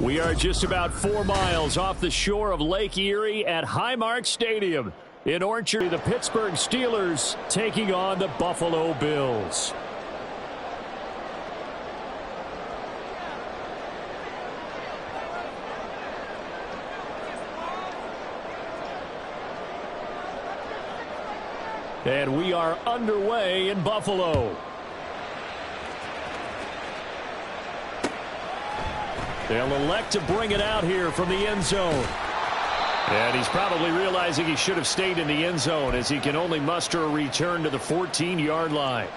We are just about 4 miles off the shore of Lake Erie at Highmark Stadium in Orchard. The Pittsburgh Steelers taking on the Buffalo Bills. And we are underway in Buffalo. They'll elect to bring it out here from the end zone. And he's probably realizing he should have stayed in the end zone as he can only muster a return to the 14-yard line.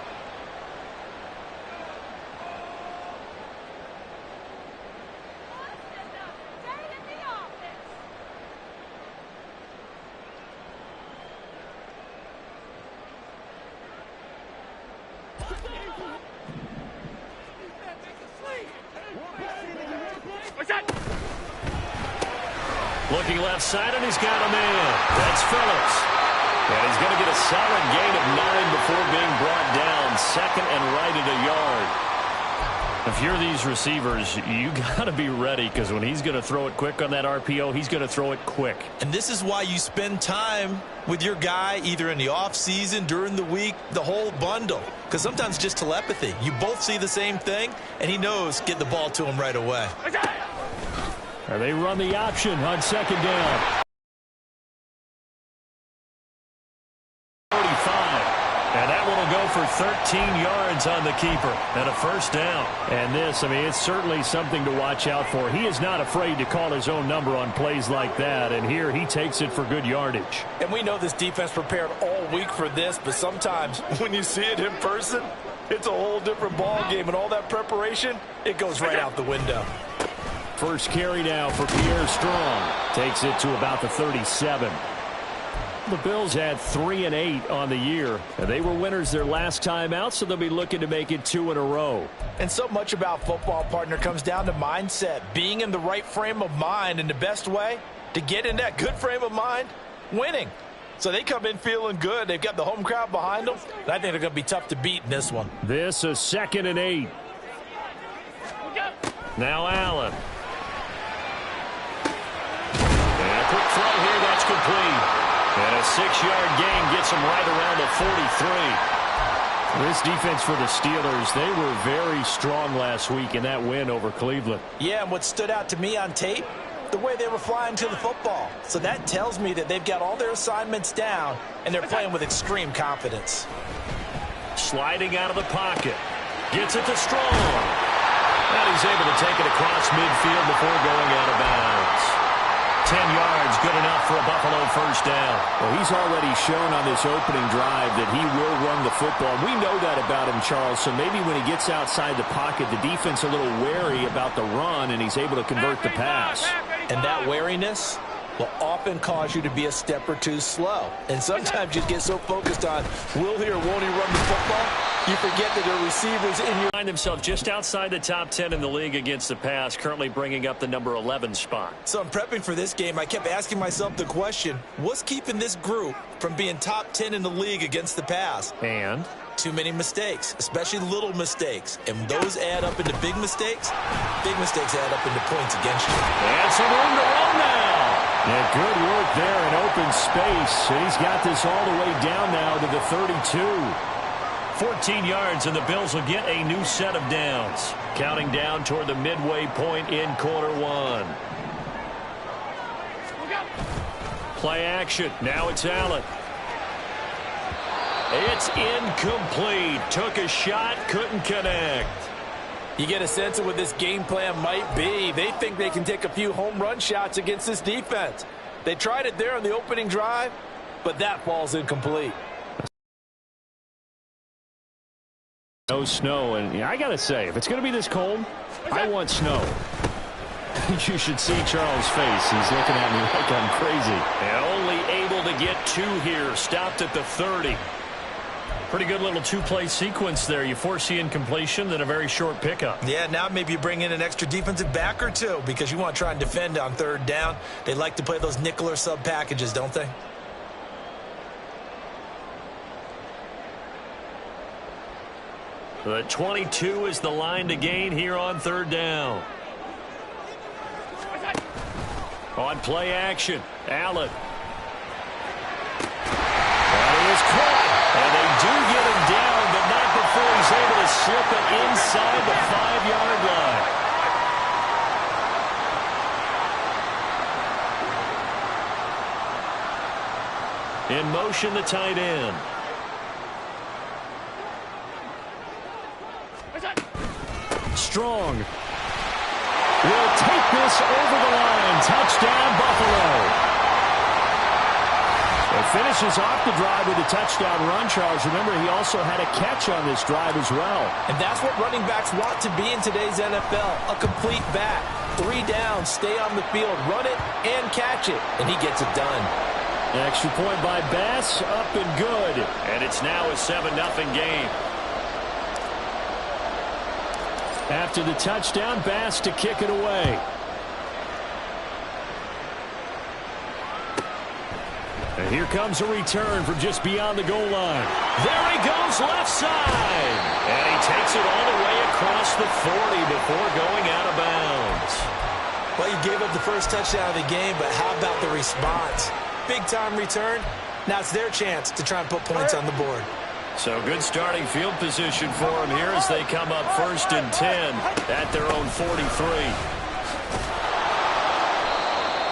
Looking left side, and he's got a man. That's Phillips. And he's going to get a solid gain of 9 before being brought down. Second and right at a yard. If you're these receivers, you got to be ready, because when he's going to throw it quick on that RPO, he's going to throw it quick. And this is why you spend time with your guy either in the offseason, during the week, the whole bundle. Because sometimes just telepathy. You both see the same thing, and he knows get the ball to him right away. And they run the option on second down. 45. And that one will go for 13 yards on the keeper and a first down. And this, I mean, it's certainly something to watch out for. He is not afraid to call his own number on plays like that. And here he takes it for good yardage. And we know this defense prepared all week for this, but sometimes when you see it in person, it's a whole different ball game. And all that preparation, it goes right out the window. First carry now for Pierre Strong. Takes it to about the 37. The Bills had 3 and 8 on the year, and they were winners their last time out, so they'll be looking to make it 2 in a row. And so much about football, partner, comes down to mindset, being in the right frame of mind, and the best way to get in that good frame of mind, winning. So they come in feeling good. They've got the home crowd behind them, and I think they're going to be tough to beat in this one. This is 2nd and 8. Now Allen. Quick throw here, that's complete. And a 6-yard gain gets him right around the 43. This defense for the Steelers, they were very strong last week in that win over Cleveland. Yeah, and what stood out to me on tape, the way they were flying to the football. So that tells me that they've got all their assignments down, and they're playing with extreme confidence. Sliding out of the pocket. Gets it to Strong. And he's able to take it across midfield before going out of bounds. 10 yards, good enough for a Buffalo first down. Well, he's already shown on this opening drive that he will run the football. We know that about him, Charles, so maybe when he gets outside the pocket, the defense a little wary about the run, and he's able to convert the pass. And that wariness will often cause you to be a step or two slow. And sometimes you get so focused on will he or won't he run the football, you forget that there are receivers in your... Find themselves just outside the top 10 in the league against the pass, currently bringing up the number 11 spot. So in prepping for this game, I kept asking myself the question, what's keeping this group from being top 10 in the league against the pass? And? Too many mistakes, especially little mistakes. And those add up into big mistakes add up into points against you. And some room to run now. Yeah, good work there in open space. And he's got this all the way down now to the 32. 14 yards, and the Bills will get a new set of downs. Counting down toward the midway point in quarter one. Play action. Now it's Allen. It's incomplete. Took a shot, couldn't connect. You get a sense of what this game plan might be. They think they can take a few home run shots against this defense. They tried it there on the opening drive, but that falls incomplete. No snow, and I got to say, if it's going to be this cold, I want snow. You should see Charles' face. He's looking at me like I'm crazy. And only able to get 2 here. Stopped at the 30. Pretty good little 2-play sequence there. You force the incompletion, then a very short pickup. Yeah, now maybe you bring in an extra defensive back or 2 because you want to try and defend on 3rd down. They like to play those nickel or sub packages, don't they? The 22 is the line to gain here on 3rd down. On play action, Allen. And he is caught. And they do get him down, but not before he's able to slip it inside the 5-yard line. In motion, the tight end. Strong will take this over the line. Touchdown, Buffalo. It finishes off the drive with a touchdown run, Charles. Remember, he also had a catch on this drive as well. And that's what running backs want to be in today's NFL, a complete back. 3 downs, stay on the field, run it, and catch it. And he gets it done. Extra point by Bass, up and good. And it's now a 7-0 game. After the touchdown, Bass to kick it away. And here comes a return from just beyond the goal line. There he goes, left side. And he takes it all the way across the 40 before going out of bounds. Well, you gave up the first touchdown of the game, but how about the response? Big-time return. Now it's their chance to try and put points on the board. So good starting field position for them here as they come up 1st and 10 at their own 43.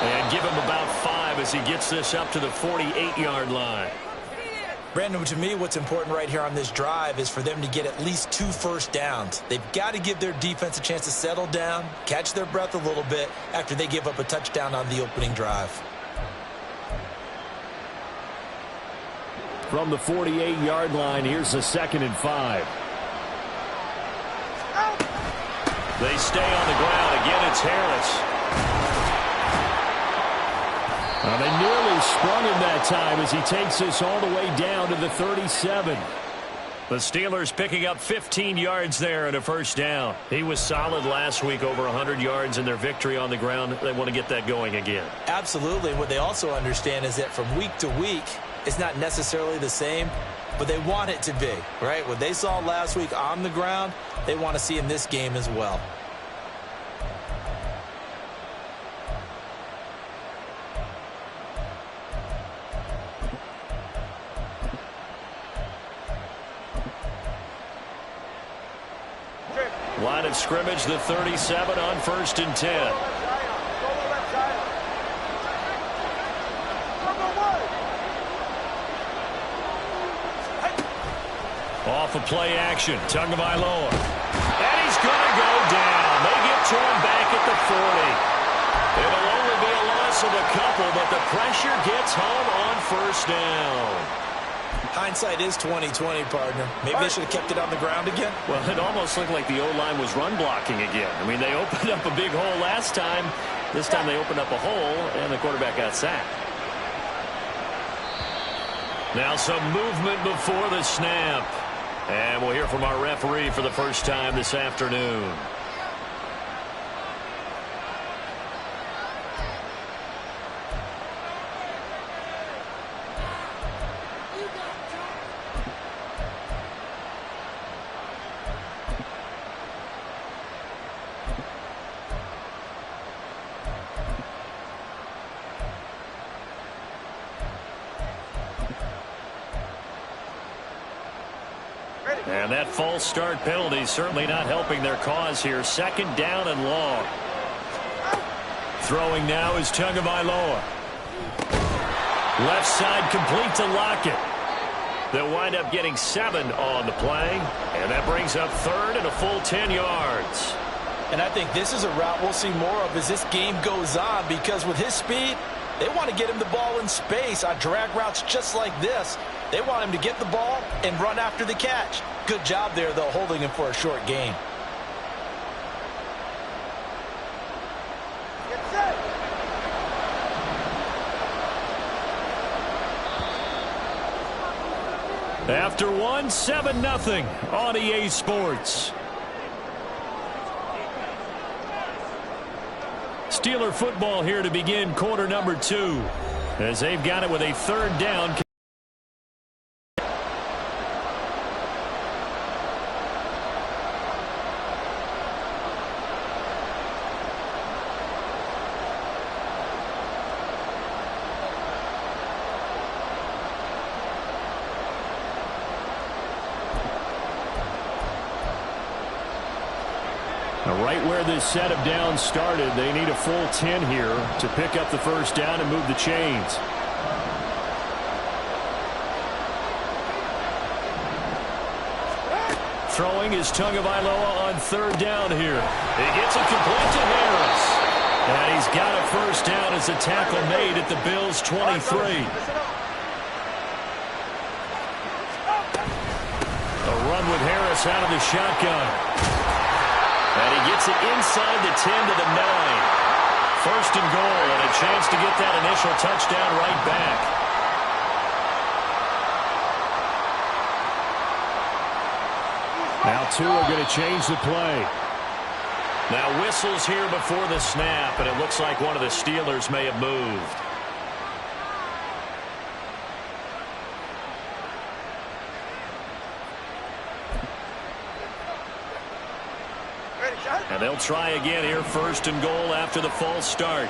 And give him about 5 as he gets this up to the 48-yard line. Brandon, to me, what's important right here on this drive is for them to get at least 2 first downs. They've got to give their defense a chance to settle down, catch their breath a little bit after they give up a touchdown on the opening drive. From the 48-yard line, here's a 2nd and 5. They stay on the ground. Again, it's Harris. They nearly sprung him that time as he takes this all the way down to the 37. The Steelers picking up 15 yards there and a first down. He was solid last week, over 100 yards in their victory on the ground. They want to get that going again. Absolutely. What they also understand is that from week to week, it's not necessarily the same, but they want it to be, right? What they saw last week on the ground, they want to see in this game as well. Line of scrimmage, the 37 on 1st and 10. Off of play action, Tagovailoa. And he's going to go down. They get to him back at the 40. It'll only be a loss of a couple, but the pressure gets home on 1st down. Hindsight is 20/20, partner. Maybe they should have kept it on the ground again. Well, it almost looked like the O-line was run blocking again. I mean, they opened up a big hole last time. This time they opened up a hole, and the quarterback got sacked. Now some movement before the snap. And we'll hear from our referee for the first time this afternoon. And that false start penalty certainly not helping their cause here. 2nd down and long. Throwing now is Tagovailoa. Left side complete to Lockett. They'll wind up getting 7 on the play. And that brings up 3rd and a full 10 yards. And I think this is a route we'll see more of as this game goes on, because with his speed, they want to get him the ball in space on drag routes just like this. They want him to get the ball and run after the catch. Good job there, though, holding him for a short gain. After one, 7-0 on EA Sports. Steeler football here to begin quarter number 2, as they've got it with a 3rd down. Now, right where this set of downs started, they need a full 10 here to pick up the first down and move the chains. Throwing is Tagovailoa on third down here. He gets it complete to Harris. And he's got a first down as a tackle made at the Bills' 23. A run with Harris out of the shotgun. And he gets it inside the 10 to the 9. First and goal, and a chance to get that initial touchdown right back. Now two are going to change the play. Now whistles here before the snap, and it looks like one of the Steelers may have moved. And they'll try again here, first and goal after the false start.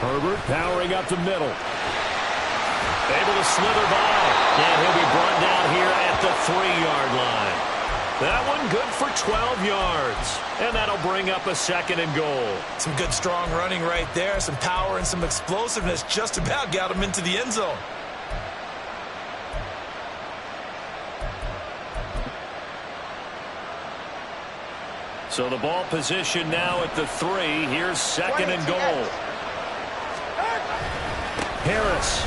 Herbert powering up the middle. Able to slither by. And he'll be brought down here at the 3-yard line. That one good for 12 yards. And that'll bring up a second and goal. Some good strong running right there. Some power and some explosiveness just about got him into the end zone. So the ball position now at the 3. Here's second and goal. Harris.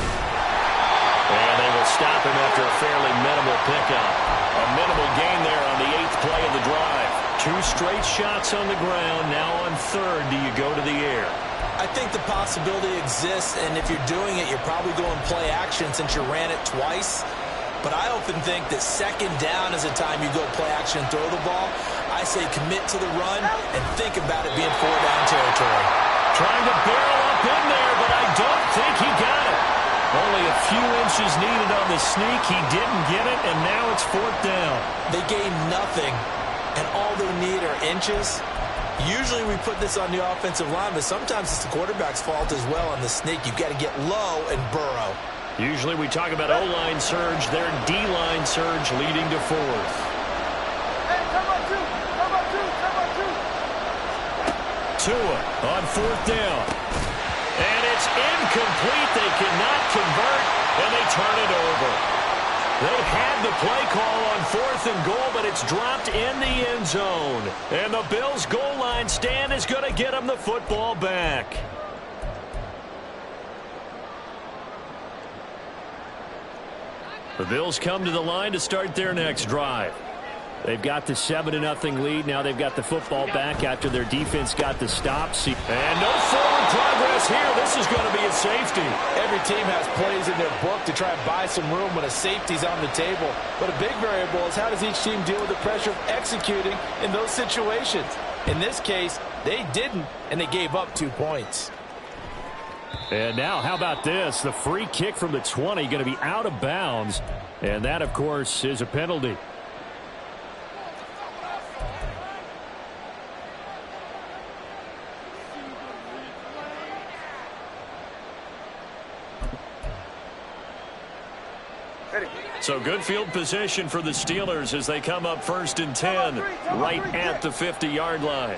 And they will stop him after a fairly minimal pickup. A minimal gain there on the 8th play of the drive. 2 straight shots on the ground. Now on third, do you go to the air? I think the possibility exists, and if you're doing it, you're probably going play action since you ran it twice. But I often think that second down is a time you go play action and throw the ball. I say commit to the run and think about it being 4-down territory. Trying to barrel up in there, but I don't think he got it. Only a few inches needed on the sneak. He didn't get it, and now it's 4th down. They gain nothing, and all they need are inches. Usually we put this on the offensive line, but sometimes it's the quarterback's fault as well on the sneak. You've got to get low and burrow. Usually we talk about O-line surge. Their D-line surge leading to 4th. Tua on 4th down. And it's incomplete. They cannot convert, and they turn it over. They had the play call on 4th and goal, but it's dropped in the end zone. And the Bills' goal line stand is going to get them the football back. The Bills come to the line to start their next drive. They've got the 7-0 lead. Now they've got the football back after their defense got the stops. And no forward progress here. This is going to be a safety. Every team has plays in their book to try and buy some room when a safety's on the table. But a big variable is how does each team deal with the pressure of executing in those situations. In this case, they didn't, and they gave up 2 points. And now, how about this? The free kick from the 20 going to be out of bounds. And that, of course, is a penalty. So good field position for the Steelers as they come up 1st and 10 right at the 50-yard line.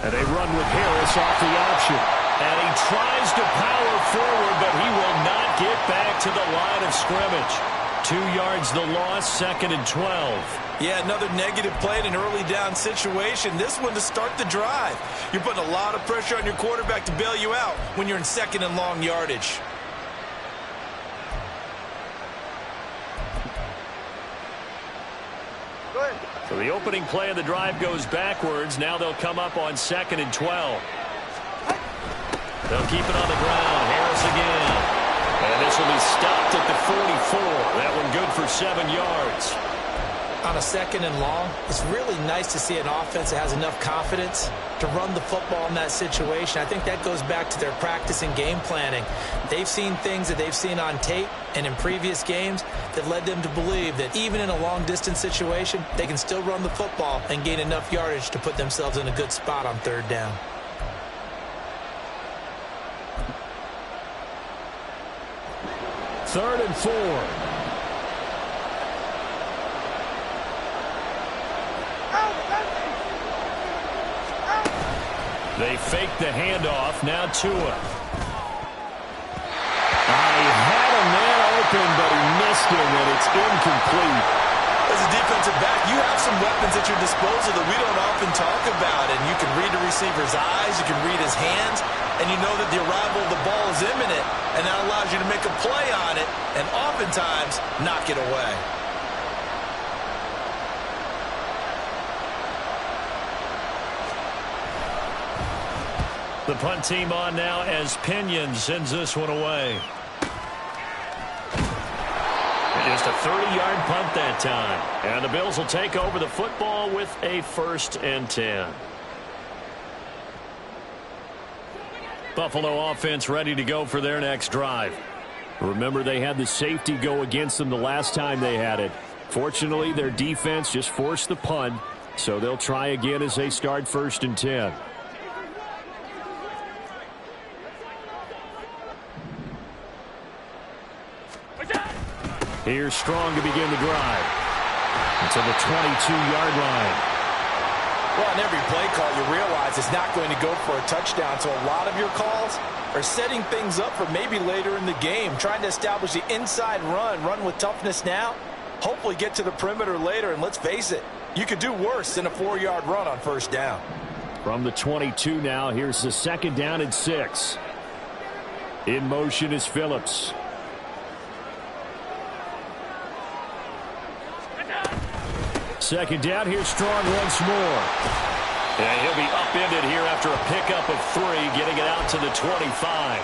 And they run with Harris off the option. And he tries to power forward, but he will not get back to the line of scrimmage. 2 yards the loss, 2nd and 12. Yeah, another negative play in an early down situation. This one to start the drive. You're putting a lot of pressure on your quarterback to bail you out when you're in 2nd and long yardage. So the opening play of the drive goes backwards. Now they'll come up on 2nd and 12. They'll keep it on the ground. Harris again. And this will be stopped at the 44. That one good for 7 yards. On a 2nd and long, it's really nice to see an offense that has enough confidence to run the football in that situation. I think that goes back to their practice and game planning. They've seen things that they've seen on tape and in previous games that led them to believe that even in a long-distance situation, they can still run the football and gain enough yardage to put themselves in a good spot on 3rd down. Third and 4. They fake the handoff. Now Tua. He had a man open, but he missed him, and it's incomplete. As a defensive back, you have some weapons at your disposal that we don't often talk about, and you can read the receiver's eyes, you can read his hands, and you know that the arrival of the ball is imminent, and that allows you to make a play on it and oftentimes knock it away. The punt team on now as Pinion sends this one away. Just a 30-yard punt that time. And the Bills will take over the football with a 1st and 10. Buffalo offense ready to go for their next drive. Remember, they had the safety go against them the last time they had it. Fortunately, their defense just forced the punt, so they'll try again as they start 1st and 10. Here's Strong to begin the drive. It's on the 22-yard line. Well, on every play call, you realize it's not going to go for a touchdown, so a lot of your calls are setting things up for maybe later in the game, trying to establish the inside run with toughness now, hopefully get to the perimeter later, and let's face it, you could do worse than a 4-yard run on 1st down. From the 22 now, here's the 2nd down and 6. In motion is Phillips. Second down, here's Strong once more. And he'll be upended here after a pickup of 3, getting it out to the 25.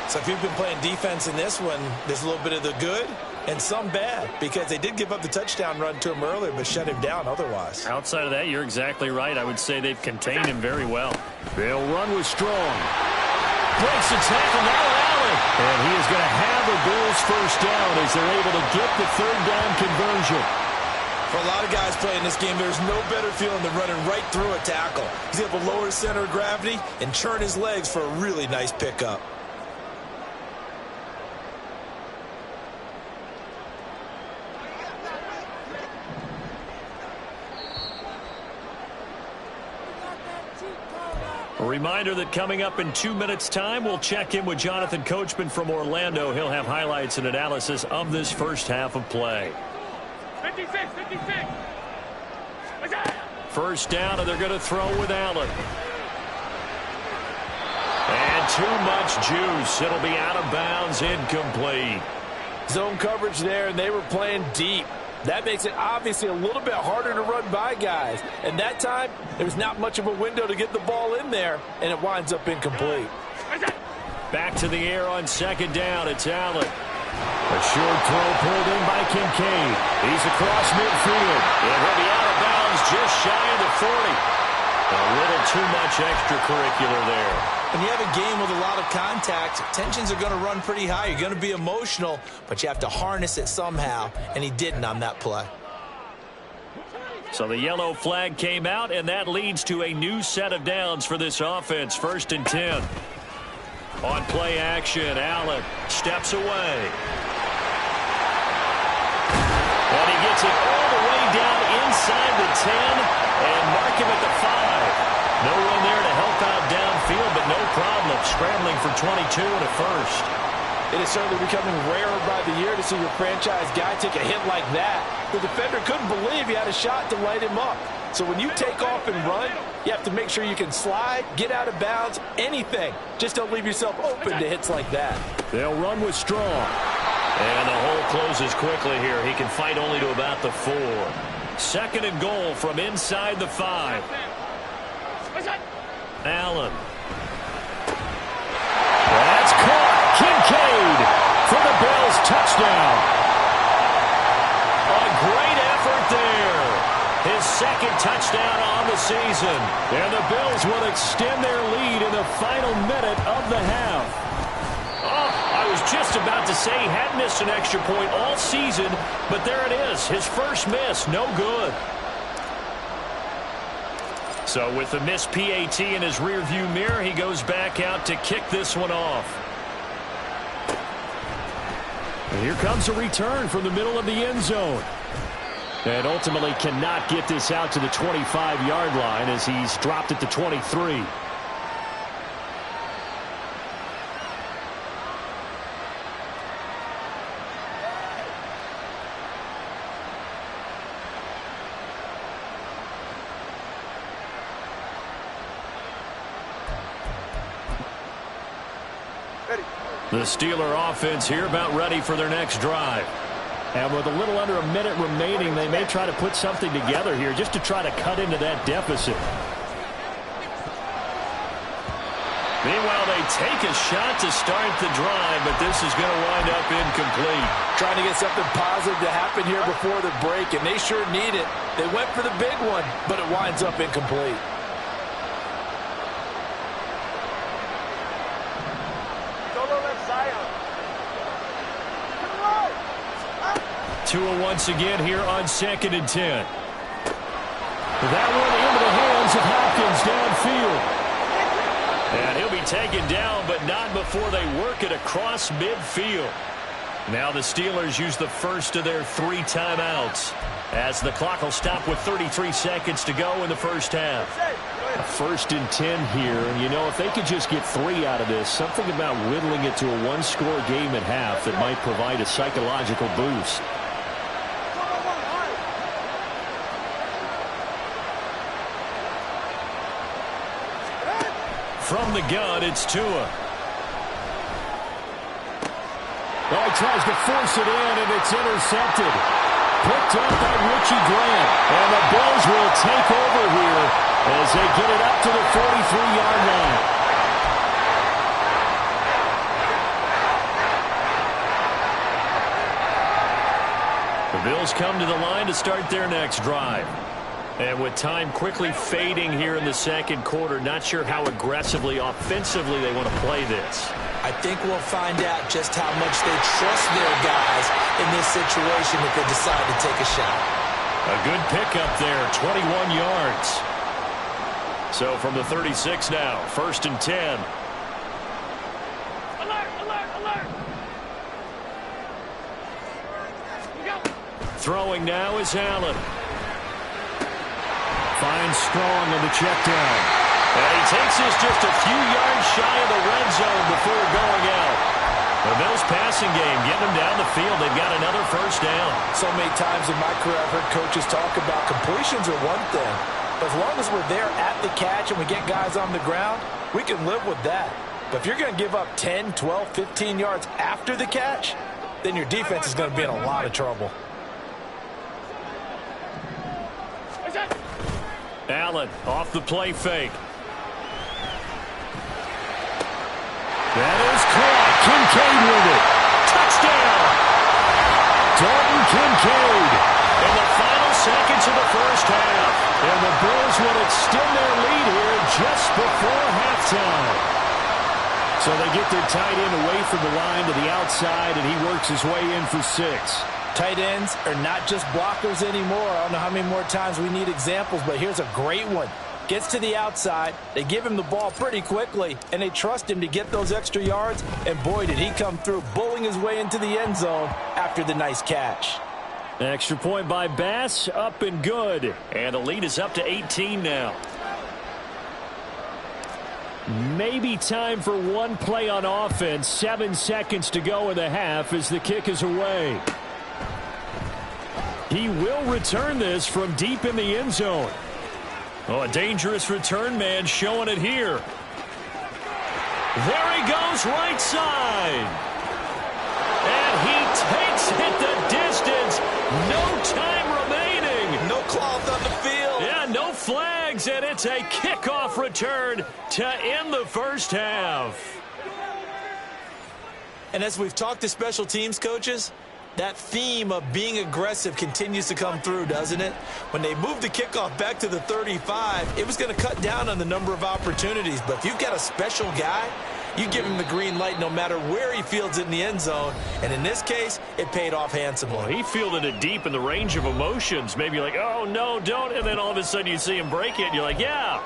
So if you've been playing defense in this one, there's a little bit of the good and some bad, because they did give up the touchdown run to him earlier, but shut him down otherwise. Outside of that, you're exactly right. I would say they've contained him very well. They'll run with Strong. Breaks the tackle, now Allen. And he is going to have the Bills' 1st down as they're able to get the 3rd down conversion. For a lot of guys playing this game, there's no better feeling than running right through a tackle. He's able to lower his center of gravity and turn his legs for a really nice pickup. A reminder that coming up in 2 minutes' time, we'll check in with Jonathan Coachman from Orlando. He'll have highlights and analysis of this first half of play. 56. 1st down, and they're going to throw with Allen. And too much juice. It'll be out of bounds, incomplete. Zone coverage there, and they were playing deep. That makes it obviously a little bit harder to run by guys. And that time, there was not much of a window to get the ball in there, and it winds up incomplete. Back to the air on 2nd down. It's Allen. A short throw pulled in by Kincaid. He's across midfield. And he'll be out of bounds just shy of the 40. A little too much extracurricular there. When you have a game with a lot of contact, tensions are going to run pretty high. You're going to be emotional, but you have to harness it somehow, and he didn't on that play. So the yellow flag came out, and that leads to a new set of downs for this offense. 1st and 10. On play action, Allen steps away. And he gets it all the way down inside the 10 and mark him at the 5. No one there to help out downfield, but no problem scrambling for 22 and a 1st. It is certainly becoming rarer by the year to see your franchise guy take a hit like that. The defender couldn't believe he had a shot to light him up. So when you take off and run, you have to make sure you can slide, get out of bounds, anything. Just don't leave yourself open to hits like that. They'll run with Strong. And the hole closes quickly here. He can fight only to about the 4. 2nd and goal from inside the 5. Allen. That's caught. Kincaid for the Bills touchdown. A great effort there. His 2nd touchdown on the season. And the Bills will extend their lead in the final minute of the half. Oh, I was just about to say he had missed an extra point all season, but there it is. His first miss, no good. So with the missed PAT in his rearview mirror, he goes back out to kick this one off. And here comes a return from the middle of the end zone. And ultimately cannot get this out to the 25-yard line as he's dropped it to 23. The Steeler offense here about ready for their next drive. And with a little under a minute remaining, they may try to put something together here just to try to cut into that deficit. Meanwhile, they take a shot to start the drive, but this is going to wind up incomplete. Trying to get something positive to happen here before the break, and they sure need it. They went for the big one, but it winds up incomplete. Tua once again here on 2nd and 10. That one into the hands of Hopkins downfield. And he'll be taken down, but not before they work it across midfield. Now the Steelers use the first of their 3 timeouts as the clock will stop with 33 seconds to go in the first half. A 1st and 10 here, and you know, if they could just get 3 out of this, something about whittling it to a 1-score game at half that might provide a psychological boost. From the gun, it's Tua. Well, he tries to force it in, and it's intercepted. Picked up by Richie Grant. And the Bills will take over here as they get it up to the 43-yard line. The Bills come to the line to start their next drive. And with time quickly fading here in the second quarter, not sure how aggressively, offensively they want to play this. I think we'll find out just how much they trust their guys in this situation if they decide to take a shot. A good pickup there, 21 yards. So from the 36 now, 1st and 10. Alert, alert, alert. Throwing now is Allen. Finds Strong on the check down. And he takes this just a few yards shy of the red zone before going out. The Bills passing game getting them down the field. They've got another first down. So many times in my career I've heard coaches talk about completions are one thing. But as long as we're there at the catch and we get guys on the ground, we can live with that. But if you're going to give up 10, 12, 15 yards after the catch, then your defense is going to be in a lot of trouble. Allen off the play fake. That is caught. Kincaid with it. Touchdown. Dalton Kincaid in the final seconds of the first half. And the Bills will extend their lead here just before halftime. So they get their tight end away from the line to the outside, and he works his way in for 6. Tight ends are not just blockers anymore. I don't know how many more times we need examples, but here's a great one. Gets to the outside, they give him the ball pretty quickly, and they trust him to get those extra yards, and boy, did he come through, bowling his way into the end zone after the nice catch. Extra point by Bass, up and good. And the lead is up to 18 now. Maybe time for one play on offense. 7 seconds to go in the half as the kick is away. He will return this from deep in the end zone. Oh, a dangerous return man showing it here. There he goes, right side. And he takes it the distance. No time remaining. No cloth on the field. Yeah, no flags, and it's a kickoff return to end the first half. And as we've talked to special teams coaches, that theme of being aggressive continues to come through, doesn't it? When they moved the kickoff back to the 35, it was going to cut down on the number of opportunities. But if you've got a special guy, you give him the green light no matter where he fields it in the end zone. And in this case, it paid off handsomely. Well, he fielded it deep in the range of emotions. Maybe like, oh, no, don't. And then all of a sudden you see him break it, and you're like, yeah,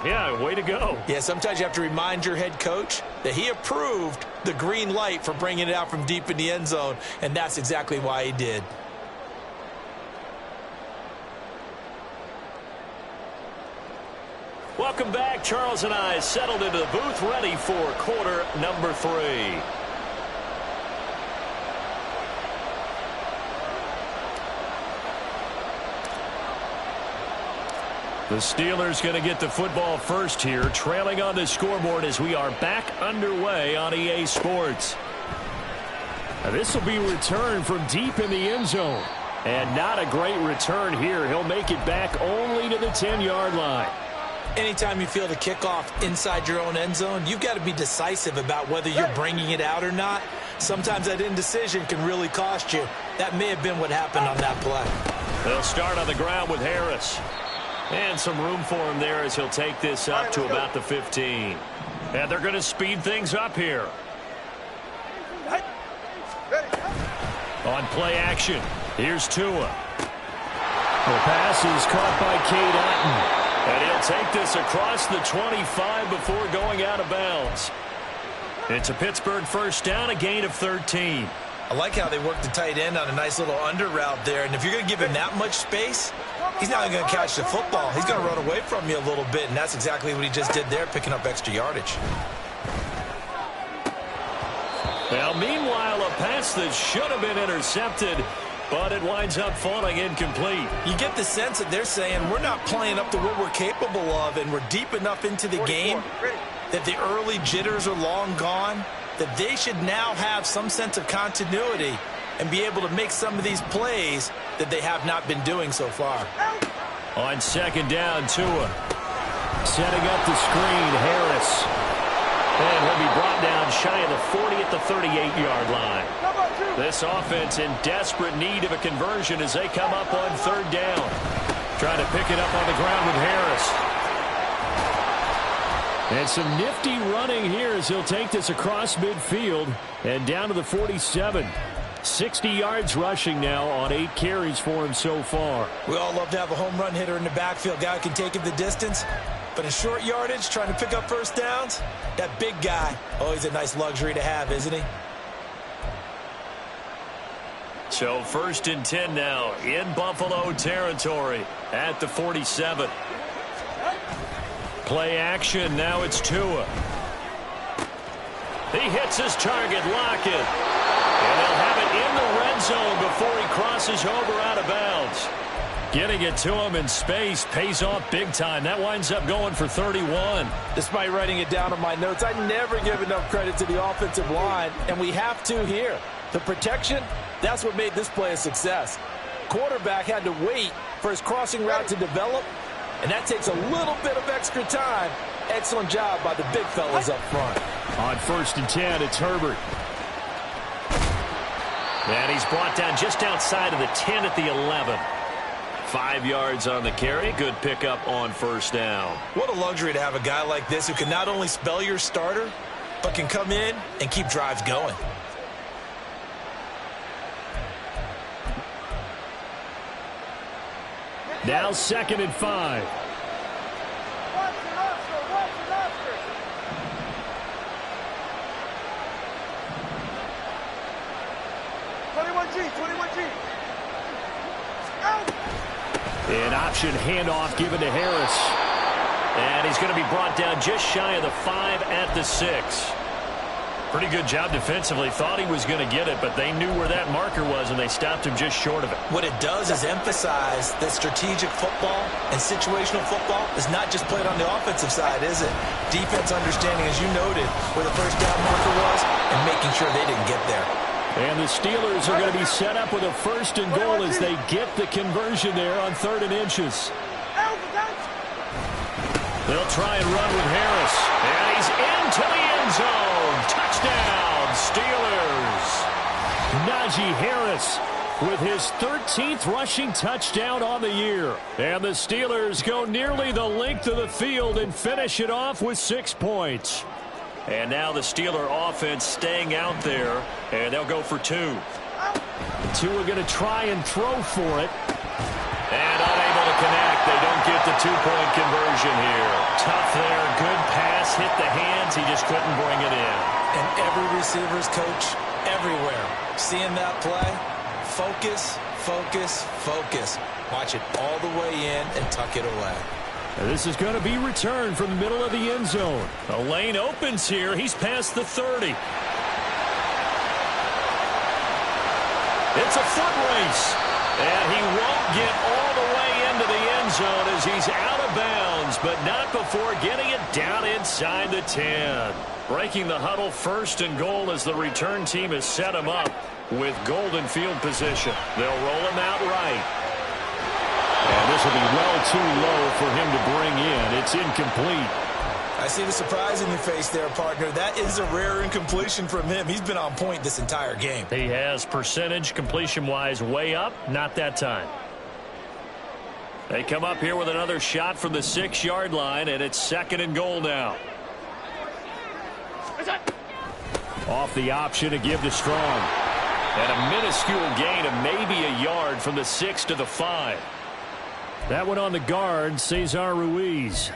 way to go. Yeah, sometimes you have to remind your head coach that he approved the green light for bringing it out from deep in the end zone, and that's exactly why he did. Welcome back. Charles and I settled into the booth, ready for quarter number 3. The Steelers going to get the football first here, trailing on the scoreboard as we are back underway on EA Sports. Now this will be returned from deep in the end zone. And not a great return here. He'll make it back only to the 10-yard line. Anytime you feel the kickoff inside your own end zone, you've got to be decisive about whether you're bringing it out or not. Sometimes that indecision can really cost you. That may have been what happened on that play. They'll start on the ground with Harris. And some room for him there as he'll take this up to about the 15. And they're going to speed things up here. On play action, here's Tua. The pass is caught by Cade Otton. And he'll take this across the 25 before going out of bounds. It's a Pittsburgh first down, a gain of 13. I like how they work the tight end on a nice little under route there. And if you're going to give him that much space, he's not going to catch the football. He's going to run away from you a little bit, and that's exactly what he just did there, picking up extra yardage. Well, meanwhile, a pass that should have been intercepted, but it winds up falling incomplete. You get the sense that they're saying we're not playing up to what we're capable of, and we're deep enough into the game that the early jitters are long gone, that they should now have some sense of continuity and be able to make some of these plays that they have not been doing so far. On second down, Tua. Setting up the screen, Harris. And he'll be brought down shy of the 40 at the 38-yard line. This offense in desperate need of a conversion as they come up on third down. Trying to pick it up on the ground with Harris. And some nifty running here as he'll take this across midfield and down to the 47. 60 yards rushing now on 8 carries for him so far. We all love to have a home run hitter in the backfield. Guy who can take it the distance. But in short yardage, trying to pick up first downs, that big guy, always a nice luxury to have, isn't he? So first and 10 now in Buffalo territory at the 47. Play action. Now it's Tua. He hits his target, Lockett. And they'll have it in the red zone before he crosses over out of bounds. Getting it to him in space pays off big time. That winds up going for 31. Despite writing it down on my notes, I never give enough credit to the offensive line, and we have to here. The protection, that's what made this play a success. Quarterback had to wait for his crossing route to develop, and that takes a little bit of extra time. Excellent job by the big fellas up front. On first and 10, it's Herbert. And he's brought down just outside of the 10 at the 11. 5 yards on the carry. Good pickup on first down. What a luxury to have a guy like this who can not only spell your starter, but can come in and keep drives going. Now second and 5. An option handoff given to Harris. And he's going to be brought down just shy of the 5 at the 6. Pretty good job defensively. Thought he was going to get it, but they knew where that marker was, and they stopped him just short of it. What it does is emphasize that strategic football and situational football is not just played on the offensive side, is it? Defense understanding, as you noted, where the first down marker was and making sure they didn't get there. And the Steelers are going to be set up with a first and goal as they get the conversion there on 3rd and inches. They'll try and run with Harris. And he's into the end zone. Touchdown, Steelers. Najee Harris with his 13th rushing touchdown on the year. And the Steelers go nearly the length of the field and finish it off with 6 points. And now the Steeler offense staying out there, and they'll go for 2. Tua going to try and throw for it. And unable to connect. They don't get the 2-point conversion here. Tough there. Good pass. Hit the hands. He just couldn't bring it in. And every receiver's coach everywhere seeing that play. Focus, focus, focus. Watch it all the way in and tuck it away. This is going to be returned from the middle of the end zone. The lane opens here. He's past the 30. It's a foot race. And he won't get all the way into the end zone as he's out of bounds, but not before getting it down inside the 10. Breaking the huddle, 1st and goal as the return team has set him up with golden field position. They'll roll him out right. And this will be well too low for him to bring in. It's incomplete. I see the surprise in your face there, partner. That is a rare incompletion from him. He's been on point this entire game. He has percentage completion-wise way up. Not that time. They come up here with another shot from the 6-yard line, and it's 2nd and goal now. Off the option to give to Strong. And a minuscule gain of maybe a yard from the 6 to the 5. That one on the guard, Cesar Ruiz.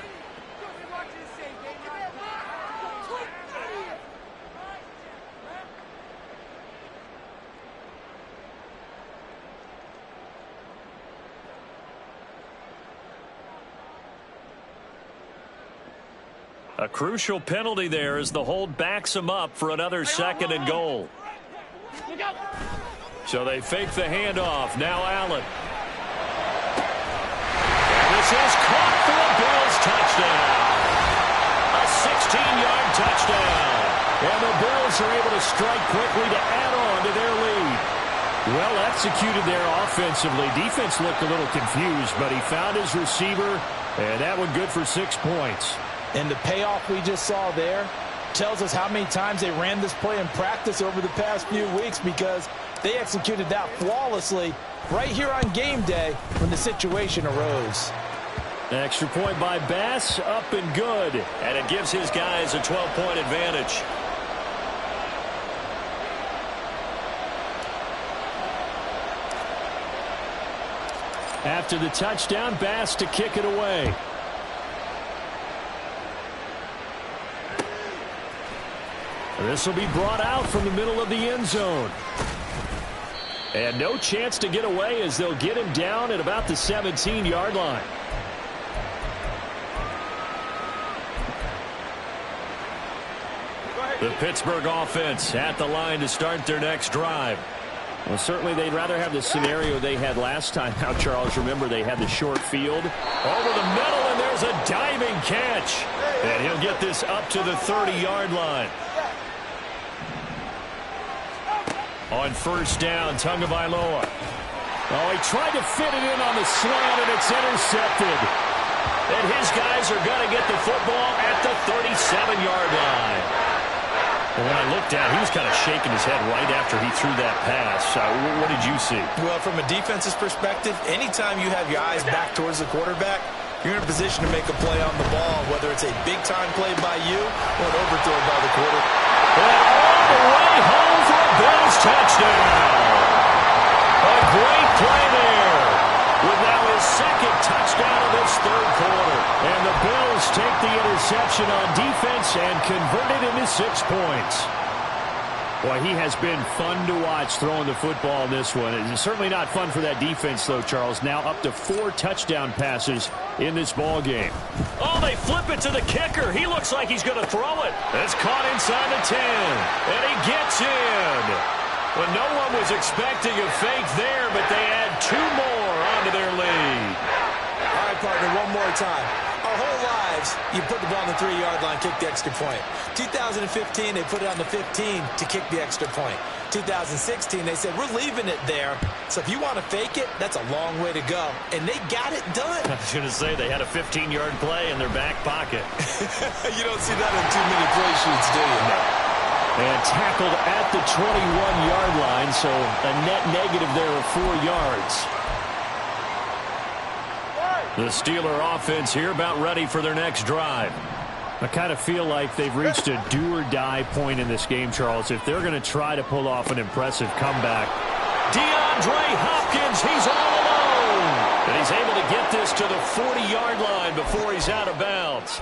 A crucial penalty there as the hold backs him up for another 2nd and goal. So they fake the handoff. Now Allen. And this is caught for a Bills touchdown. A 16-yard touchdown. And the Bills are able to strike quickly to add on to their lead. Well executed there offensively. Defense looked a little confused, but he found his receiver, and that one good for 6 points. And the payoff we just saw there tells us how many times they ran this play in practice over the past few weeks, because they executed that flawlessly right here on game day when the situation arose. Extra point by Bass, up and good. And it gives his guys a 12-point advantage. After the touchdown, Bass to kick it away. This will be brought out from the middle of the end zone. And no chance to get away as they'll get him down at about the 17-yard line. The Pittsburgh offense at the line to start their next drive. Well, certainly they'd rather have the scenario they had last time. Now, Charles, remember they had the short field. Over the middle, and there's a diving catch. And he'll get this up to the 30-yard line. On 1st down, Tagovailoa. Oh, he tried to fit it in on the slant, and it's intercepted. And his guys are going to get the football at the 37-yard line. Well, when I looked at, he was kind of shaking his head right after he threw that pass. What did you see? Well, from a defense's perspective, anytime you have your eyes back towards the quarterback, you're in a position to make a play on the ball, whether it's a big-time play by you or an overthrow by the quarterback. And all the way home for a Bills touchdown. A great play there. With now his 2nd touchdown of this 3rd quarter. And the Bills take the interception on defense and convert it into 6 points. Boy, he has been fun to watch throwing the football in this one. It's certainly not fun for that defense, though, Charles. Now up to 4 touchdown passes in this ball game. Oh, they flip it to the kicker. He looks like he's going to throw it. It's caught inside the 10, and he gets in. Well, no one was expecting a fake there, but they add 2 more onto their lead. All right, partner, one more time. Our whole lives, you put the ball on the 3-yard line, kick the extra point. 2015, they put it on the 15 to kick the extra point. 2016, they said, we're leaving it there. So if you want to fake it, that's a long way to go. And they got it done. I was going to say they had a 15-yard play in their back pocket. You don't see that on too many play sheets, do you? No. And tackled at the 21-yard line, so a net negative there of 4 yards. The Steeler offense here about ready for their next drive. I kind of feel like they've reached a do-or-die point in this game, Charles. If they're going to try to pull off an impressive comeback. DeAndre Hopkins, he's all alone. And he's able to get this to the 40-yard line before he's out of bounds.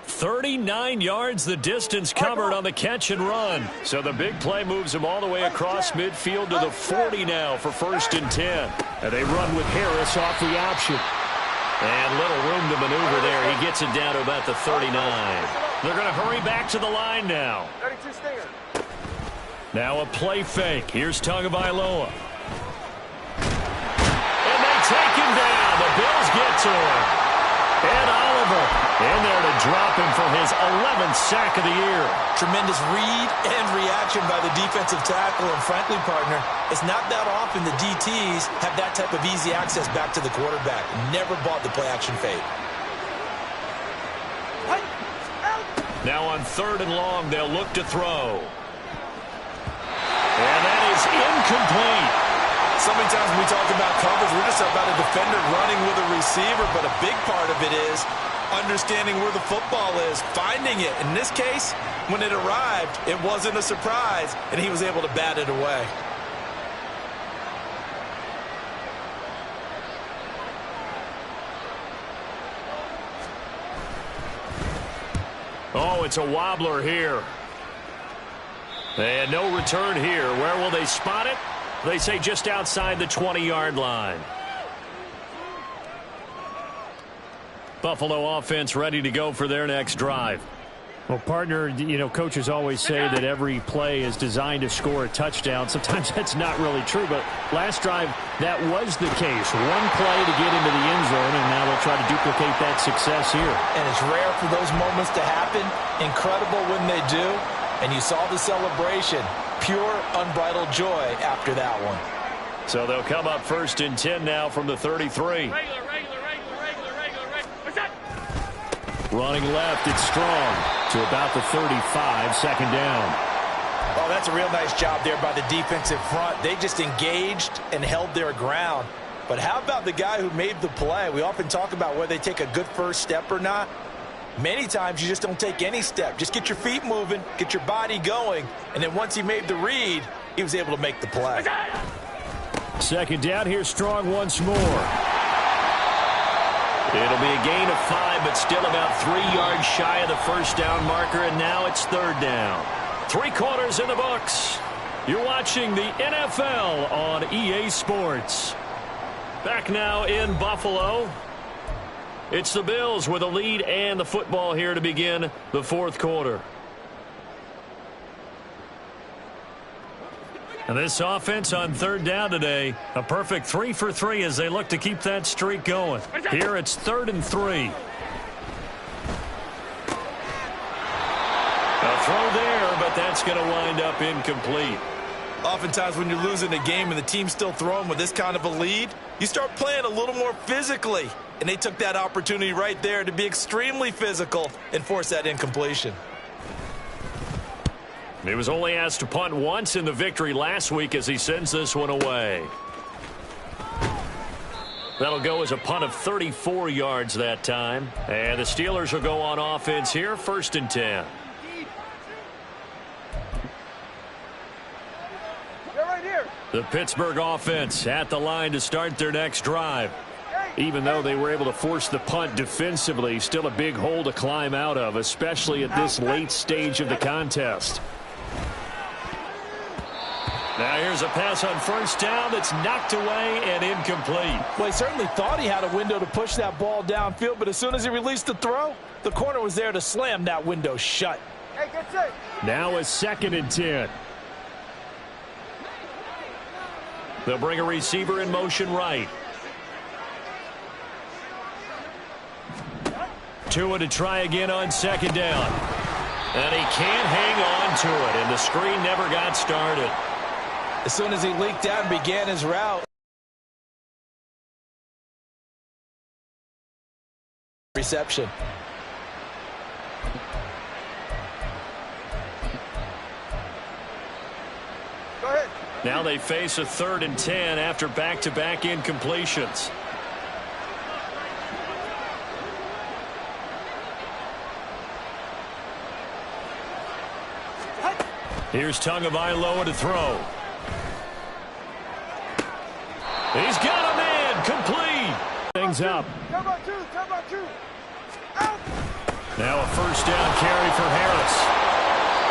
39 yards the distance covered on the catch and run. So the big play moves him all the way across midfield to the 40 now for 1st and 10. And they run with Harris off the option. And little room to maneuver there. He gets it down to about the 39. They're going to hurry back to the line now. 32 Stinger. Now a play fake. Here's Tagovailoa. And they take him down. The Bills get to him. And Oliver in there to drop him for his 11th sack of the year. Tremendous read and reaction by the defensive tackle. And frankly, partner, it's not that often the DTs have that type of easy access back to the quarterback. Never bought the play-action fake. Now on 3rd and long, they'll look to throw. And that is incomplete. So many times when we talk about coverage, we're just about a defender running with a receiver, but a big part of it is understanding where the football is, finding it. In this case, when it arrived, it wasn't a surprise, and he was able to bat it away. Oh, it's a wobbler here. And no return here. Where will they spot it? They say just outside the 20-yard line. Buffalo offense ready to go for their next drive. Well, partner, you know, coaches always say that every play is designed to score a touchdown. Sometimes that's not really true, but last drive, that was the case. One play to get into the end zone, and now they'll try to duplicate that success here. And it's rare for those moments to happen. Incredible when they do. And you saw the celebration. Pure, unbridled joy after that one. So they'll come up 1st and 10 now from the 33. Running left, it's Strong to about the 35, 2nd down. Oh, that's a real nice job there by the defensive front. They just engaged and held their ground. But how about the guy who made the play? We often talk about whether they take a good first step or not. Many times you just don't take any step. Just get your feet moving, get your body going, and then once he made the read, he was able to make the play. 2nd down, here's Strong once more. It'll be a gain of 5, but still about 3 yards shy of the 1st down marker, and now it's 3rd down. 3 quarters in the books. You're watching the NFL on EA Sports. Back now in Buffalo. It's the Bills with a lead and the football here to begin the 4th quarter. And this offense on 3rd down today, a perfect 3 for 3 as they look to keep that streak going. Here it's 3rd and 3. A throw there, but that's going to wind up incomplete. Oftentimes when you're losing a game and the team's still throwing with this kind of a lead, you start playing a little more physically. And they took that opportunity right there to be extremely physical and force that incompletion. He was only asked to punt once in the victory last week as he sends this one away. That'll go as a punt of 34 yards that time. And the Steelers will go on offense here, 1st and 10. The Pittsburgh offense at the line to start their next drive. Even though they were able to force the punt defensively, still a big hole to climb out of, especially at this late stage of the contest. Now here's a pass on 1st down that's knocked away and incomplete. Well, he certainly thought he had a window to push that ball downfield, but as soon as he released the throw, the corner was there to slam that window shut. Hey, get set. Now a 2nd and 10. They'll bring a receiver in motion right. Tua to try again on 2nd down. And he can't hang on to it, and the screen never got started. As soon as he leaked out and began his route. Reception. Go ahead. Now they face a 3rd and 10 after back-to-back incompletions. Here's Tagovailoa to throw. He's got a man, complete. Things up. Come on, two. Out. Now a 1st down carry for Harris.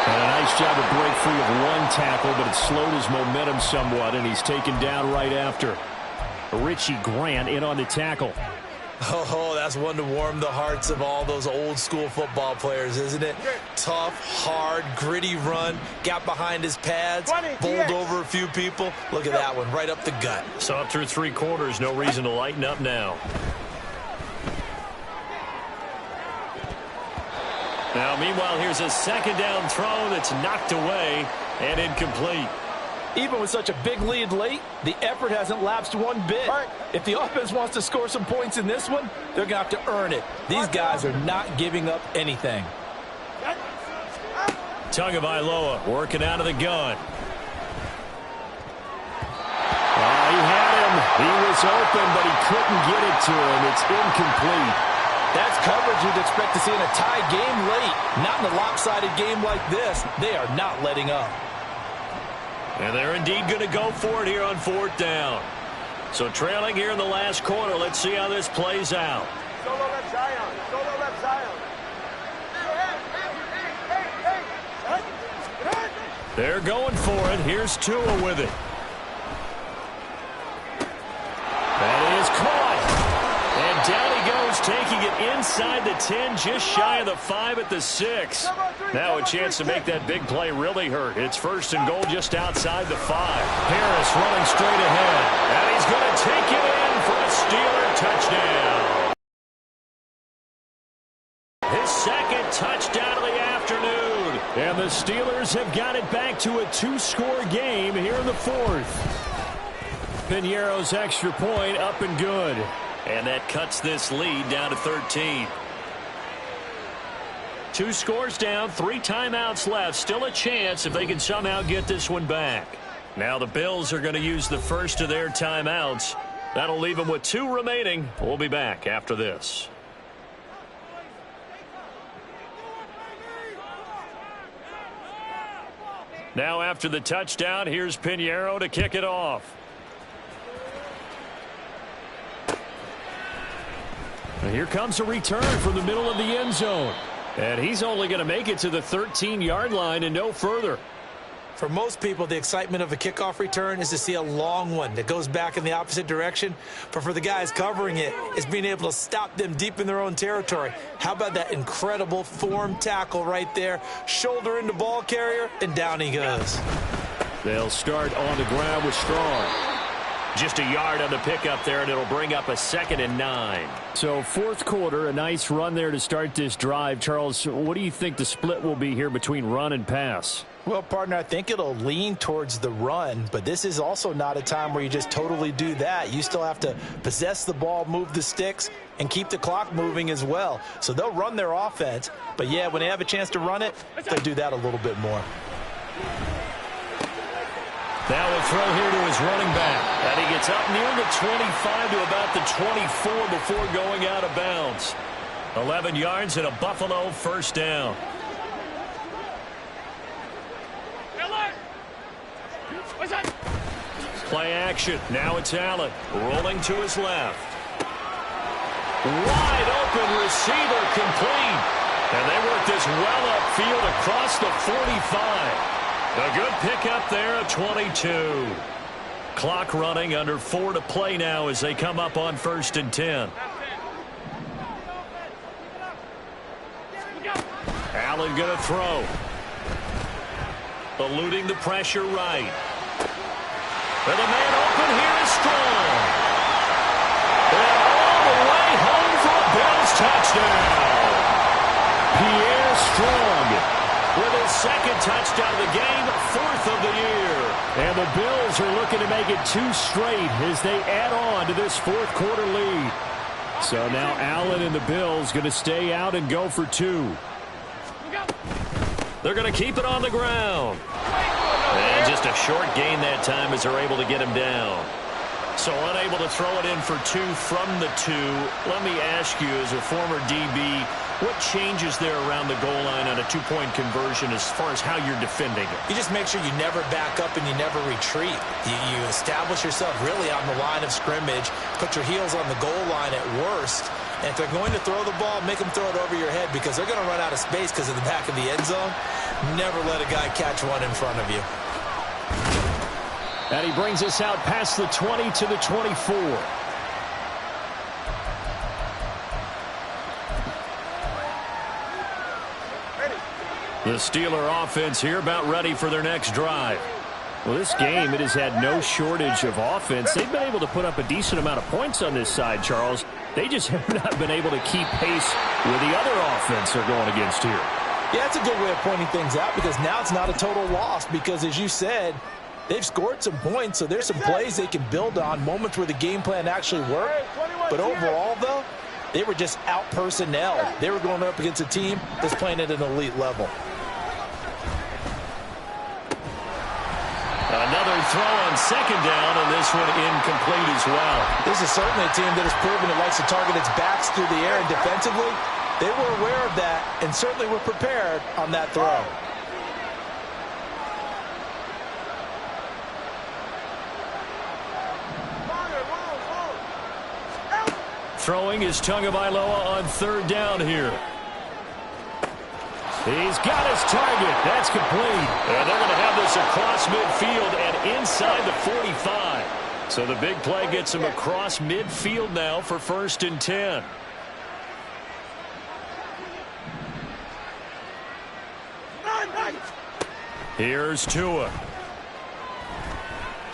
And a nice job to break free of one tackle, but it slowed his momentum somewhat, and he's taken down right after. Richie Grant in on the tackle. Oh, that's one to warm the hearts of all those old school football players, isn't it? Tough, hard, gritty run. Got behind his pads, bowled over a few people. Look at that one, right up the gut. So up through 3 quarters, no reason to lighten up now. Now, meanwhile, here's a 2nd down throw that's knocked away and incomplete. Even with such a big lead late, the effort hasn't lapsed one bit. If the offense wants to score some points in this one, they're going to have to earn it. These guys are not giving up anything. Tagovailoa working out of the gun. He had him. He was open, but he couldn't get it to him. It's incomplete. That's coverage you'd expect to see in a tie game late. Not in a lopsided game like this. They are not letting up. And they're indeed going to go for it here on 4th down. So trailing here in the last quarter. Let's see how this plays out. Solo left Zion. Solo left Zion. They're going for it. Here's Tua with it. That is caught. And down he goes, taking it inside the 10, just shy of the 5 at the 6. Now a chance to make that big play really hurt. It's 1st and goal just outside the 5. Harris running straight ahead. And he's going to take it in for a Steeler touchdown. His 2nd touchdown of the afternoon. And the Steelers have got it back to a 2-score game here in the 4th. Piñeiro's extra point up and good. And that cuts this lead down to 13. 2 scores down, 3 timeouts left. Still a chance if they can somehow get this one back. Now the Bills are going to use the first of their timeouts. That'll leave them with 2 remaining. We'll be back after this. Now after the touchdown, here's Piñeiro to kick it off. And here comes a return from the middle of the end zone. And he's only going to make it to the 13-yard line and no further. For most people, the excitement of a kickoff return is to see a long one that goes back in the opposite direction. But for the guys covering it, it's being able to stop them deep in their own territory. How about that incredible form tackle right there? Shoulder into ball carrier, and down he goes. They'll start on the ground with Strong. Just a yard on the pickup there, and it'll bring up a 2nd and 9. So 4th quarter, a nice run there to start this drive. Charles, what do you think the split will be here between run and pass? Well, partner, I think it'll lean towards the run, but this is also not a time where you just totally do that. You still have to possess the ball, move the sticks, and keep the clock moving as well. So they'll run their offense, but yeah, when they have a chance to run it, they'll do that a little bit more. Now a throw here to his running back. And he gets up near the 25 to about the 24 before going out of bounds. 11 yards and a Buffalo 1st down. Play action. Now it's Allen. Rolling to his left. Wide open receiver complete. And they work this well upfield across the 45. A good pickup there at 22. Clock running, under 4 to play now as they come up on 1st and 10. Allen going to throw. Eluding the pressure right. And the man open here is Strong. And all the way home for a Bills touchdown. Pierre Strong with his 2nd touchdown of the game, 4th of the year. And the Bills are looking to make it 2 straight as they add on to this 4th quarter lead. So now Allen and the Bills going to stay out and go for 2. They're going to keep it on the ground. And just a short gain that time as they're able to get him down. So unable to throw it in for 2 from the 2. Let me ask you, as a former DB, what changes there around the goal line on a 2-point conversion as far as how you're defending it? You just make sure you never back up and you never retreat. You establish yourself really on the line of scrimmage, put your heels on the goal line at worst. And if they're going to throw the ball, make them throw it over your head because they're going to run out of space because of the back of the end zone. Never let a guy catch one in front of you. And he brings us out past the 20 to the 24. The Steeler offense here about ready for their next drive. Well, this game, it has had no shortage of offense. They've been able to put up a decent amount of points on this side, Charles. They just have not been able to keep pace with the other offense they're going against here. Yeah, that's a good way of pointing things out because now it's not a total loss because, as you said, they've scored some points, so there's some plays they can build on, moments where the game plan actually worked. But overall, though, they were just out-personnel. They were going up against a team that's playing at an elite level. Another throw on second down, and this one incomplete as well. This is certainly a team that has proven it likes to target its backs through the air, and defensively, they were aware of that and certainly were prepared on that throw. Throwing is Tagovailoa on third down here. He's got his target. That's complete. And they're going to have this across midfield and inside the 45. So the big play gets him across midfield now for 1st and 10. Here's Tua.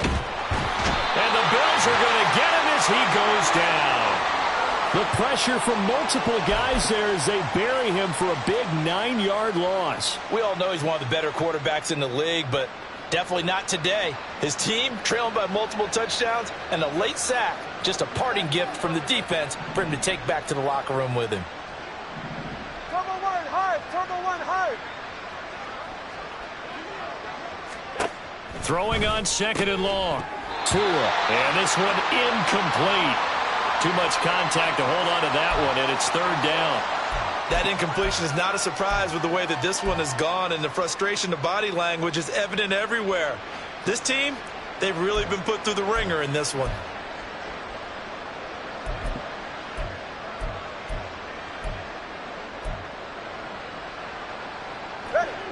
And the Bills are going to get him as he goes down. The pressure from multiple guys there as they bury him for a big 9-yard loss. We all know he's one of the better quarterbacks in the league, but definitely not today. His team trailing by multiple touchdowns and a late sack. Just a parting gift from the defense for him to take back to the locker room with him. Turbo one hard. Turbo one hard. Throwing on 2nd and long. Tua. And this one incomplete. Too much contact to hold on to that one, and it's 3rd down. That incompletion is not a surprise with the way that this one has gone, and the frustration of body language is evident everywhere. This team, they've really been put through the ringer in this one.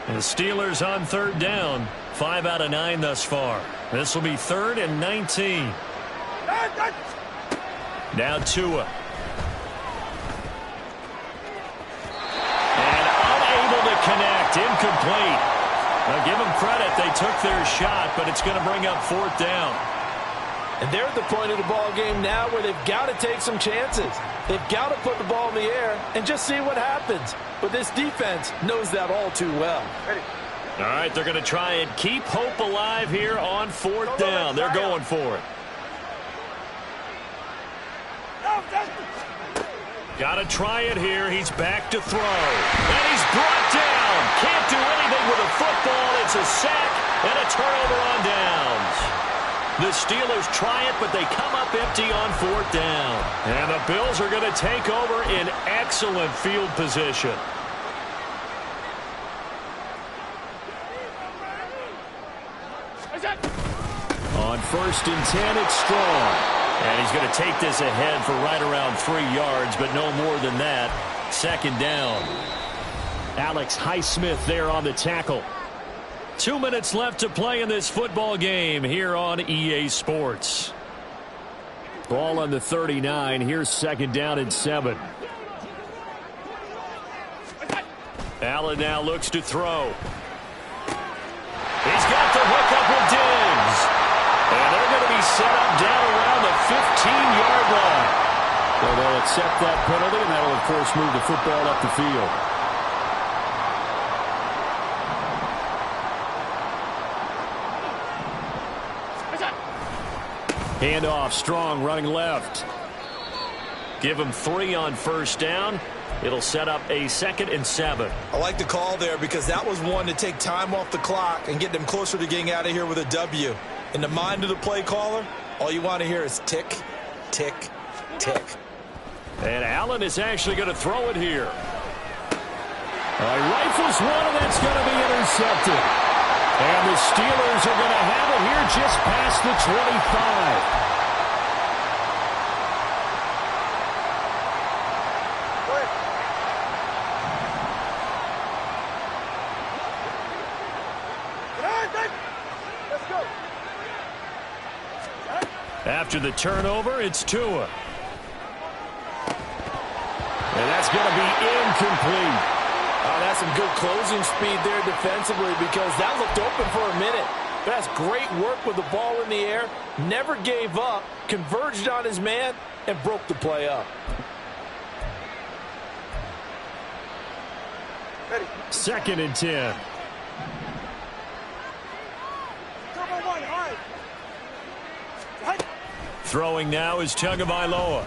The Steelers on 3rd down. 5 out of 9 thus far. This will be 3rd and 19. Now Tua. And unable to connect. Incomplete. Now give them credit. They took their shot, but it's going to bring up 4th down. And they're at the point of the ball game now where they've got to take some chances. They've got to put the ball in the air and just see what happens. But this defense knows that all too well. All right, they're going to try and keep hope alive here on 4th down. They're going for it. Got to try it here. He's back to throw. And he's brought down. Can't do anything with a football. It's a sack and a turnover on downs. The Steelers try it, but they come up empty on 4th down. And the Bills are going to take over in excellent field position. On 1st and 10, it's Strong. And he's going to take this ahead for right around 3 yards, but no more than that. 2nd down. Alex Highsmith there on the tackle. 2 minutes left to play in this football game here on EA Sports. Ball on the 39. Here's 2nd down and 7. Allen now looks to throw. He's got the hook up with Diggs. And they're going to be set up down around the 15-yard line. So they'll accept that penalty, and that'll, of course, move the football up the field. Handoff, Strong running left. Give him 3 on 1st down. It'll set up a 2nd and 7. I like the call there because that was one to take time off the clock and get them closer to getting out of here with a W. In the mind of the play caller, all you want to hear is tick, tick, tick. And Allen is actually going to throw it here. Rifles one, and that's going to be intercepted. And the Steelers are going to have it here just past the 25. After the turnover, it's Tua. And that's going to be incomplete. Oh, that's some good closing speed there defensively because that looked open for a minute. But that's great work with the ball in the air. Never gave up, converged on his man, and broke the play up. Ready. 2nd and 10. Turbo 1, hard. Right. Throwing now is Tagovailoa.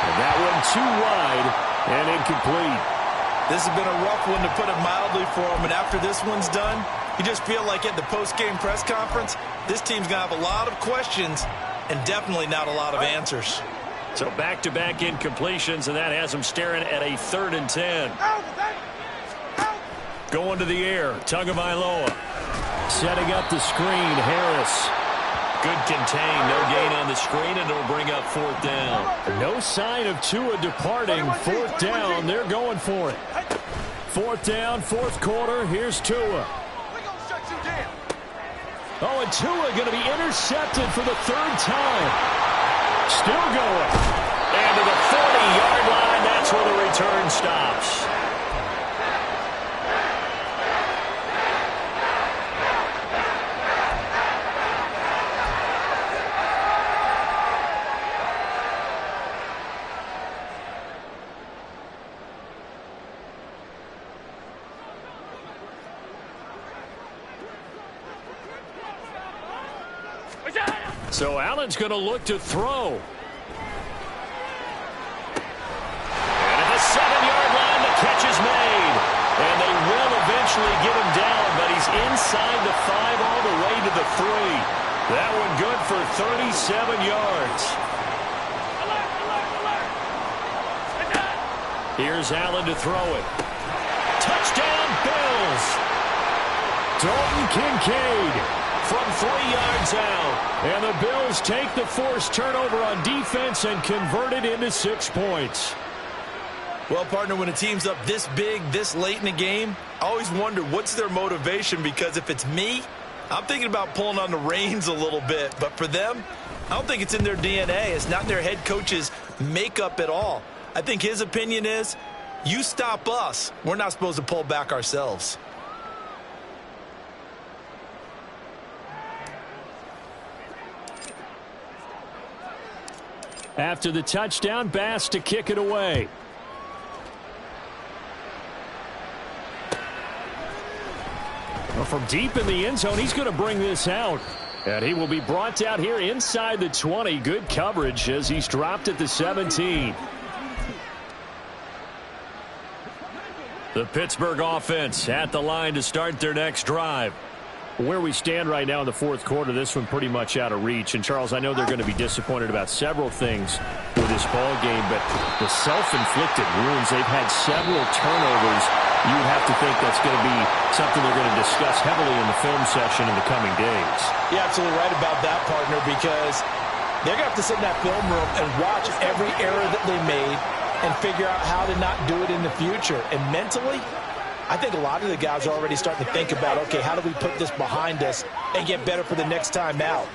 And that one too wide and incomplete. This has been a rough one, to put it mildly, for him. And after this one's done, you just feel like at the post-game press conference, this team's going to have a lot of questions and definitely not a lot of answers. So back-to-back incompletions, and that has him staring at a 3rd and 10. Going to the air, Tagovailoa. Setting up the screen, Harris. Good contain, no gain on the screen, and it'll bring up 4th down. No sign of Tua departing. 4th down, they're going for it. 4th down, 4th quarter, here's Tua. Oh, and Tua going to be intercepted for the 3rd time. Still going. And to the 40-yard line, that's where the return stops. So Allen's going to look to throw. And at the 7-yard line, the catch is made. And they will eventually get him down, but he's inside the 5 all the way to the 3. That one good for 37 yards. Here's Allen to throw it. Touchdown, Bills. Dalton Kincaid from 3 yards out. And the Bills take the forced turnover on defense and convert it into 6 points. Well, partner, when a team's up this big, this late in the game, I always wonder what's their motivation, because if it's me, I'm thinking about pulling on the reins a little bit. But for them, I don't think it's in their DNA. It's not in their head coach's makeup at all. I think his opinion is, you stop us, we're not supposed to pull back ourselves. After the touchdown, Bass to kick it away. Well, from deep in the end zone, he's going to bring this out. And he will be brought down here inside the 20. Good coverage as he's dropped at the 17. The Pittsburgh offense at the line to start their next drive. Where we stand right now in the 4th quarter, this one pretty much out of reach. And, Charles, I know they're going to be disappointed about several things with this ball game, but the self-inflicted wounds, they've had several turnovers. You would have to think that's going to be something they're going to discuss heavily in the film session in the coming days. You're absolutely right about that, partner, because they're going to have to sit in that film room and watch every error that they made and figure out how to not do it in the future. And mentally, I think a lot of the guys are already starting to think about, okay, how do we put this behind us and get better for the next time out?